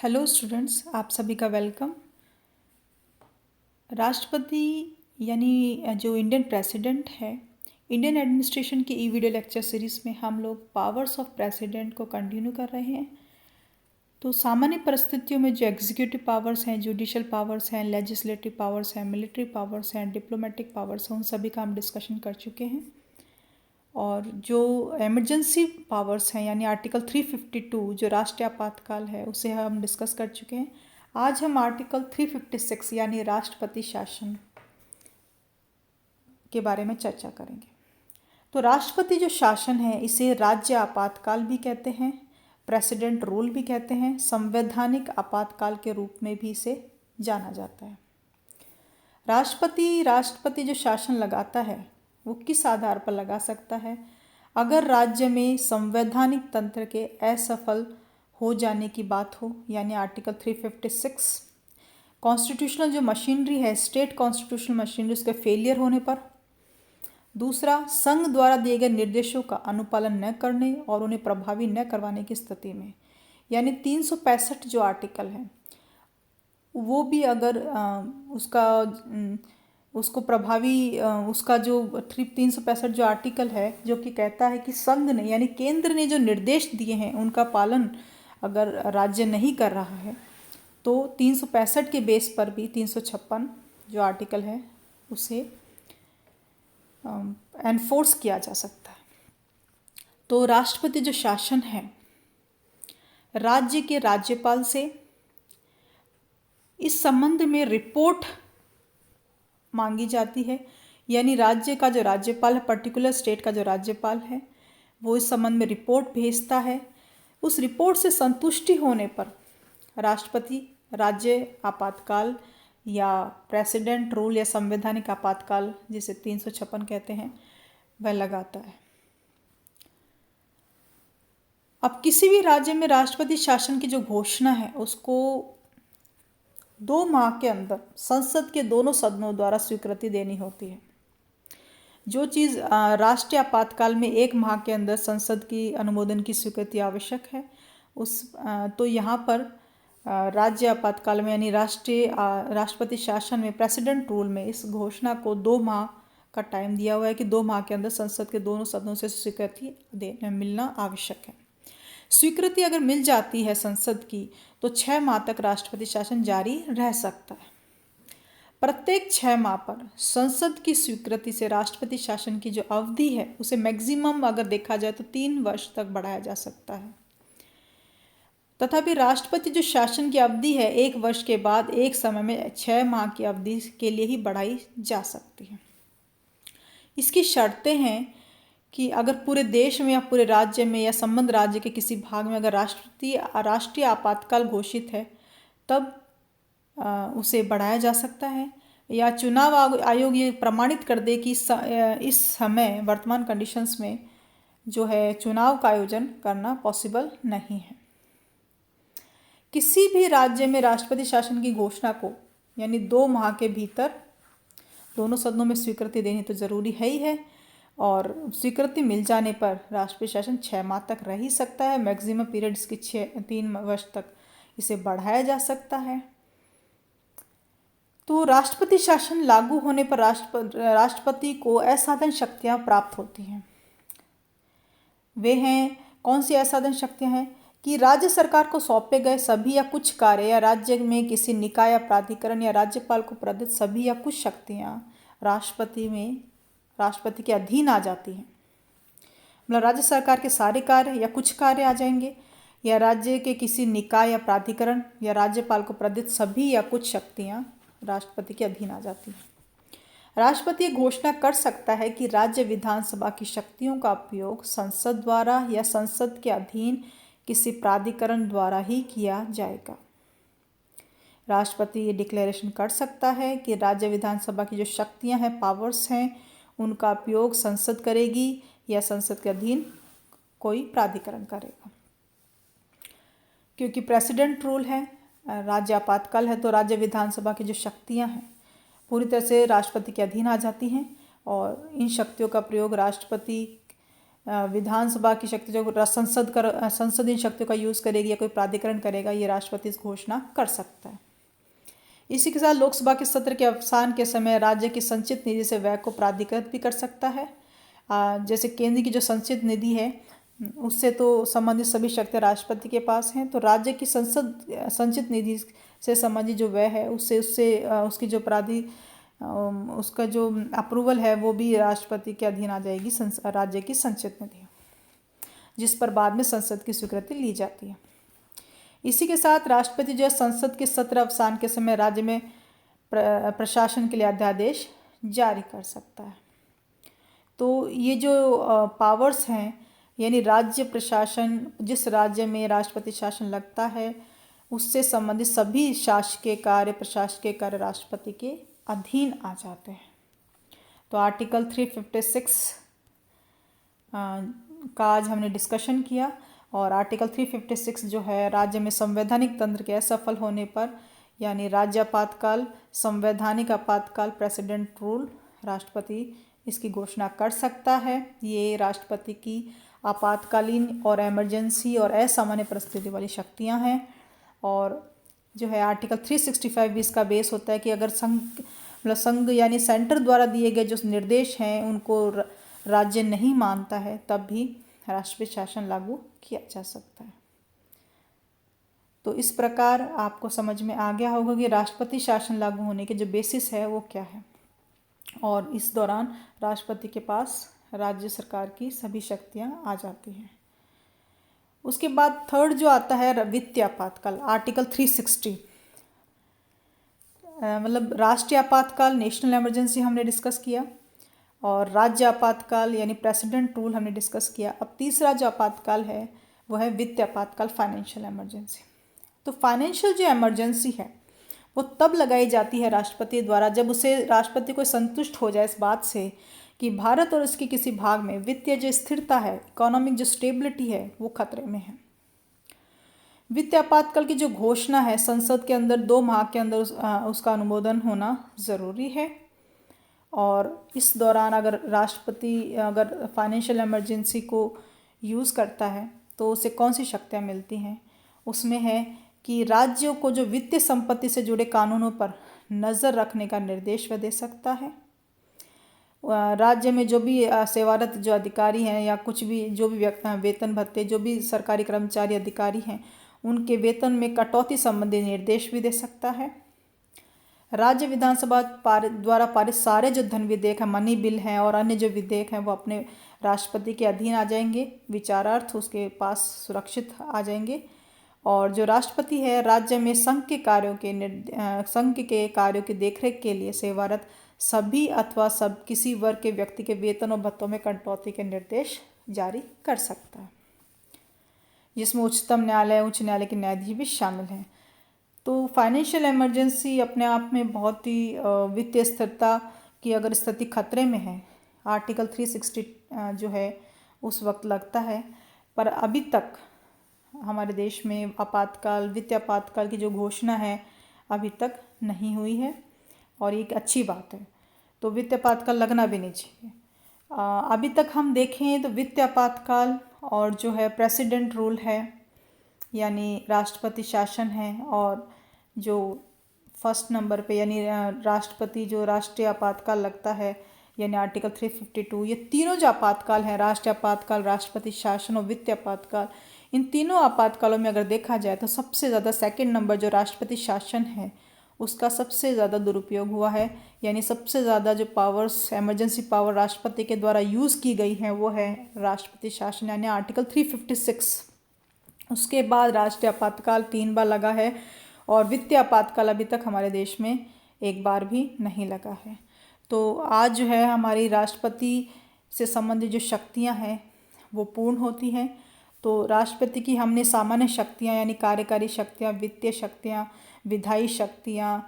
Hello students, आप सभी का वेलकम। राष्ट्रपति यानी जो इंडियन प्रेसिडेंट है, इंडियन एडमिनिस्ट्रेशन की ई वीडियो लेक्चर सीरीज़ में हम लोग पावर्स ऑफ प्रेसिडेंट को कंटिन्यू कर रहे हैं। तो सामान्य परिस्थितियों में जो एग्जीक्यूटिव पावर्स हैं, जुडिशियल पावर्स हैं, लेजिस्लेटिव पावर्स हैं, मिलिट्री पावर्स हैं, डिप्लोमेटिक पावर्स हैं, उन सभी का हम डिस्कशन कर चुके हैं। और जो इमरजेंसी पावर्स हैं यानी आर्टिकल 352 जो राष्ट्रीय आपातकाल है, उसे हम डिस्कस कर चुके हैं। आज हम आर्टिकल 356 यानी राष्ट्रपति शासन के बारे में चर्चा करेंगे। तो राष्ट्रपति जो शासन है, इसे राज्य आपातकाल भी कहते हैं, प्रेसिडेंट रूल भी कहते हैं, संवैधानिक आपातकाल के रूप में भी इसे जाना जाता है। राष्ट्रपति जो शासन लगाता है वो किस आधार पर लगा सकता है? अगर राज्य में संवैधानिक तंत्र के असफल हो जाने की बात हो, यानी आर्टिकल 356, कॉन्स्टिट्यूशनल जो मशीनरी है, स्टेट कॉन्स्टिट्यूशनल मशीनरी, उसके फेलियर होने पर। दूसरा, संघ द्वारा दिए गए निर्देशों का अनुपालन न करने और उन्हें प्रभावी न करवाने की स्थिति में, यानी 365 जो आर्टिकल है वो भी अगर उसको प्रभावी उसका जो 365 जो आर्टिकल है जो कि कहता है कि संघ ने यानी केंद्र ने जो निर्देश दिए हैं उनका पालन अगर राज्य नहीं कर रहा है, तो 365 के बेस पर भी 356 जो आर्टिकल है उसे एनफोर्स किया जा सकता है। तो राष्ट्रपति जो शासन है, राज्य के राज्यपाल से इस संबंध में रिपोर्ट मांगी जाती है, यानी राज्य का जो राज्यपाल है, पर्टिकुलर स्टेट का जो राज्यपाल है, वो इस संबंध में रिपोर्ट भेजता है। उस रिपोर्ट से संतुष्टि होने पर राष्ट्रपति राज्य आपातकाल या प्रेसिडेंट रूल या संवैधानिक आपातकाल, जिसे 356 कहते हैं, वह लगाता है। अब किसी भी राज्य में राष्ट्रपति शासन की जो घोषणा है उसको 2 माह के अंदर संसद के दोनों सदनों द्वारा स्वीकृति देनी होती है। जो चीज़ राष्ट्रीय आपातकाल में 1 माह के अंदर संसद की अनुमोदन की स्वीकृति आवश्यक है, तो यहाँ पर राज्य आपातकाल में यानी राष्ट्रपति शासन में, प्रेसिडेंट रूल में, इस घोषणा को 2 माह का टाइम दिया हुआ है कि 2 माह के अंदर संसद के दोनों सदनों से स्वीकृति मिलना आवश्यक है। स्वीकृति अगर मिल जाती है संसद की, तो 6 माह तक राष्ट्रपति शासन जारी रह सकता है। प्रत्येक 6 माह पर संसद की स्वीकृति से राष्ट्रपति शासन की जो अवधि है उसे मैक्सिमम अगर देखा जाए तो 3 वर्ष तक बढ़ाया जा सकता है। तथापि राष्ट्रपति जो शासन की अवधि है 1 वर्ष के बाद एक समय में 6 माह की अवधि के लिए ही बढ़ाई जा सकती है। इसकी शर्तें हैं कि अगर पूरे देश में या पूरे राज्य में या संबद्ध राज्य के किसी भाग में अगर राष्ट्रीय आपातकाल घोषित है, तब उसे बढ़ाया जा सकता है, या चुनाव आयोग ये प्रमाणित कर दे कि इस समय वर्तमान कंडीशंस में जो है चुनाव का आयोजन करना पॉसिबल नहीं है। किसी भी राज्य में राष्ट्रपति शासन की घोषणा को यानी 2 माह के भीतर दोनों सदनों में स्वीकृति देनी तो ज़रूरी है ही है, और स्वीकृति मिल जाने पर राष्ट्रपति शासन 6 माह तक रह ही सकता है। मैक्सिमम पीरियड इसकी 3 वर्ष तक इसे बढ़ाया जा सकता है। तो राष्ट्रपति शासन लागू होने पर राष्ट्रपति को असाधारण शक्तियाँ प्राप्त होती हैं। वे हैं, कौन सी असाधारण शक्तियाँ हैं? कि राज्य सरकार को सौंपे गए सभी या कुछ कार्य या राज्य में किसी निकाय या प्राधिकरण या राज्यपाल को प्रदत्त सभी या कुछ शक्तियाँ राष्ट्रपति के अधीन आ जाती हैं। मतलब राज्य सरकार के सारे कार्य या कुछ कार्य आ जाएंगे, या राज्य के किसी निकाय या प्राधिकरण या राज्यपाल को प्रदत्त सभी या कुछ शक्तियाँ राष्ट्रपति के अधीन आ जाती हैं। राष्ट्रपति घोषणा कर सकता है कि राज्य विधानसभा की शक्तियों का उपयोग संसद द्वारा या संसद के अधीन किसी प्राधिकरण द्वारा ही किया जाएगा। राष्ट्रपति ये डिक्लेरेशन कर सकता है कि राज्य विधानसभा की जो शक्तियां हैं, पावर्स हैं, उनका उपयोग संसद करेगी या संसद के अधीन कोई प्राधिकरण करेगा। क्योंकि प्रेसिडेंट रूल है, राज्य आपातकाल है, तो राज्य विधानसभा की जो शक्तियां हैं पूरी तरह से राष्ट्रपति के अधीन आ जाती हैं, और इन शक्तियों का प्रयोग राष्ट्रपति विधानसभा की शक्ति जो संसदीय शक्तियों का यूज़ करेगी या कोई प्राधिकरण करेगा, ये राष्ट्रपति इस घोषणा कर सकता है। इसी के साथ लोकसभा के सत्र के अवसान के समय राज्य की संचित निधि से व्यय को प्राधिकृत भी कर सकता है। जैसे केंद्र की जो संचित निधि है उससे तो संबंधित सभी शक्तियाँ राष्ट्रपति के पास हैं, तो राज्य की संचित निधि से संबंधित जो व्यय है उससे उसकी जो उसका जो अप्रूवल है वो भी राष्ट्रपति के अधीन आ जाएगी, राज्य की संचित निधि, जिस पर बाद में संसद की स्वीकृति ली जाती है। इसी के साथ राष्ट्रपति जो है संसद के सत्र अवसान के समय राज्य में प्रशासन के लिए अध्यादेश जारी कर सकता है। तो ये जो पावर्स हैं, यानी राज्य प्रशासन, जिस राज्य में राष्ट्रपति शासन लगता है उससे संबंधित सभी शासकीय कार्य, प्रशासकीय कार्य राष्ट्रपति के अधीन आ जाते हैं। तो आर्टिकल 356 का आज हमने डिस्कशन किया। और आर्टिकल 356 जो है राज्य में संवैधानिक तंत्र के असफल होने पर, यानी राज्य आपातकाल, संवैधानिक आपातकाल, प्रेसिडेंट रूल, राष्ट्रपति इसकी घोषणा कर सकता है। ये राष्ट्रपति की आपातकालीन और इमरजेंसी और असामान्य परिस्थिति वाली शक्तियां हैं। और जो है आर्टिकल 365 भी इसका बेस होता है कि अगर संघ यानी सेंटर द्वारा दिए गए जो निर्देश हैं उनको राज्य नहीं मानता है तब भी राष्ट्रीय शासन लागू किया जा सकता है। तो इस प्रकार आपको समझ में आ गया होगा कि राष्ट्रपति शासन लागू होने के जो बेसिस है वो क्या है, और इस दौरान राष्ट्रपति के पास राज्य सरकार की सभी शक्तियां आ जाती हैं। उसके बाद थर्ड जो आता है वित्तीय आपातकाल, आर्टिकल 360, मतलब राष्ट्रीय आपातकाल, नेशनल इमरजेंसी हमने डिस्कस किया, और राज्य आपातकाल यानी प्रेसिडेंट रूल हमने डिस्कस किया। अब तीसरा जो आपातकाल है वो है वित्तीय आपातकाल, फाइनेंशियल इमरजेंसी। तो फाइनेंशियल जो इमरजेंसी है वो तब लगाई जाती है राष्ट्रपति द्वारा जब उसे राष्ट्रपति को संतुष्ट हो जाए इस बात से कि भारत और उसके किसी भाग में वित्तीय जो स्थिरता है, इकोनॉमिक जो स्टेबिलिटी है वो खतरे में है। वित्तीय आपातकाल की जो घोषणा है संसद के अंदर 2 माह के अंदर उसका अनुमोदन होना ज़रूरी है। और इस दौरान अगर राष्ट्रपति अगर फाइनेंशियल इमरजेंसी को यूज़ करता है तो उसे कौन सी शक्तियाँ मिलती हैं, उसमें है कि राज्यों को जो वित्तीय संपत्ति से जुड़े कानूनों पर नज़र रखने का निर्देश वह दे सकता है। राज्य में जो भी सेवारत जो अधिकारी हैं या कुछ भी जो भी वेतन भत्ते जो भी सरकारी कर्मचारी अधिकारी हैं उनके वेतन में कटौती संबंधी निर्देश भी दे सकता है। राज्य विधानसभा द्वारा पारित सारे जो धन विधेयक हैं, मनी बिल हैं और अन्य जो विधेयक हैं वो अपने राष्ट्रपति के अधीन आ जाएंगे, विचारार्थ उसके पास सुरक्षित आ जाएंगे। और जो राष्ट्रपति है राज्य में संघ के कार्यों की देखरेख के लिए सेवारत सभी अथवा सब किसी वर्ग के व्यक्ति के वेतन और भत्तों में कटौती के निर्देश जारी कर सकता है, जिसमें उच्चतम न्यायालय, उच्च न्यायालय के न्यायाधीश भी शामिल हैं। तो फाइनेंशियल इमरजेंसी अपने आप में बहुत ही वित्तीय स्थिरता की अगर स्थिति खतरे में है, आर्टिकल 360 जो है उस वक्त लगता है। पर अभी तक हमारे देश में वित्तीय आपातकाल की जो घोषणा है अभी तक नहीं हुई है, और ये एक अच्छी बात है। तो वित्तीय आपातकाल लगना भी नहीं चाहिए। अभी तक हम देखें तो वित्तीय आपातकाल और जो है प्रेसिडेंट रूल है यानी राष्ट्रपति शासन है, और जो फर्स्ट नंबर पे यानी राष्ट्रपति जो राष्ट्रीय आपातकाल लगता है यानी आर्टिकल 352, ये तीनों जो आपातकाल हैं, राष्ट्रीय आपातकाल, राष्ट्रपति शासन और वित्तीय आपातकाल, इन तीनों आपातकालों में अगर देखा जाए तो सबसे ज़्यादा सेकंड नंबर जो राष्ट्रपति शासन है उसका सबसे ज़्यादा दुरुपयोग हुआ है। यानी सबसे ज़्यादा जो पावर्स, इमरजेंसी पावर राष्ट्रपति के द्वारा यूज़ की गई हैं वो है राष्ट्रपति शासन यानी आर्टिकल 356। उसके बाद राष्ट्रीय आपातकाल 3 बार लगा है, और वित्तीय आपातकाल अभी तक हमारे देश में एक बार भी नहीं लगा है। तो आज जो है हमारी राष्ट्रपति से संबंधित जो शक्तियां हैं वो पूर्ण होती हैं। तो राष्ट्रपति की हमने सामान्य शक्तियां यानी कार्यकारी शक्तियां, वित्तीय शक्तियां, विधायी शक्तियां,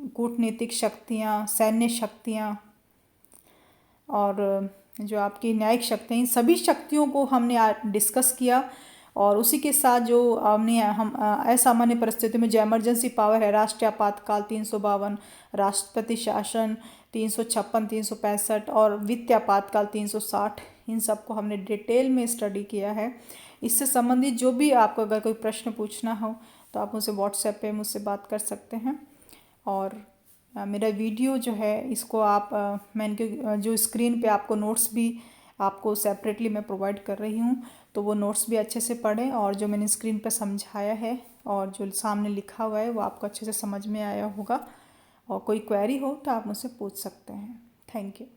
कूटनीतिक शक्तियां, सैन्य शक्तियां और जो आपकी न्यायिक शक्तियां, इन सभी शक्तियों को हमने डिस्कस किया। और उसी के साथ जो हम असामान्य परिस्थितियों में जो इमरजेंसी पावर है, राष्ट्रीय आपातकाल 352, राष्ट्रपति शासन 356, 365 और वित्तीय आपातकाल 360, इन सब को हमने डिटेल में स्टडी किया है। इससे संबंधित जो भी आपको अगर कोई प्रश्न पूछना हो तो आप मुझसे व्हाट्सएप पे मुझसे बात कर सकते हैं। और मेरा वीडियो जो है इसको आप मैंने जो स्क्रीन पे आपको नोट्स भी आपको सेपरेटली मैं प्रोवाइड कर रही हूँ, तो वो नोट्स भी अच्छे से पढ़ें और जो मैंने स्क्रीन पे समझाया है और जो सामने लिखा हुआ है वो आपको अच्छे से समझ में आया होगा। और कोई क्वेरी हो तो आप मुझसे पूछ सकते हैं। Thank you.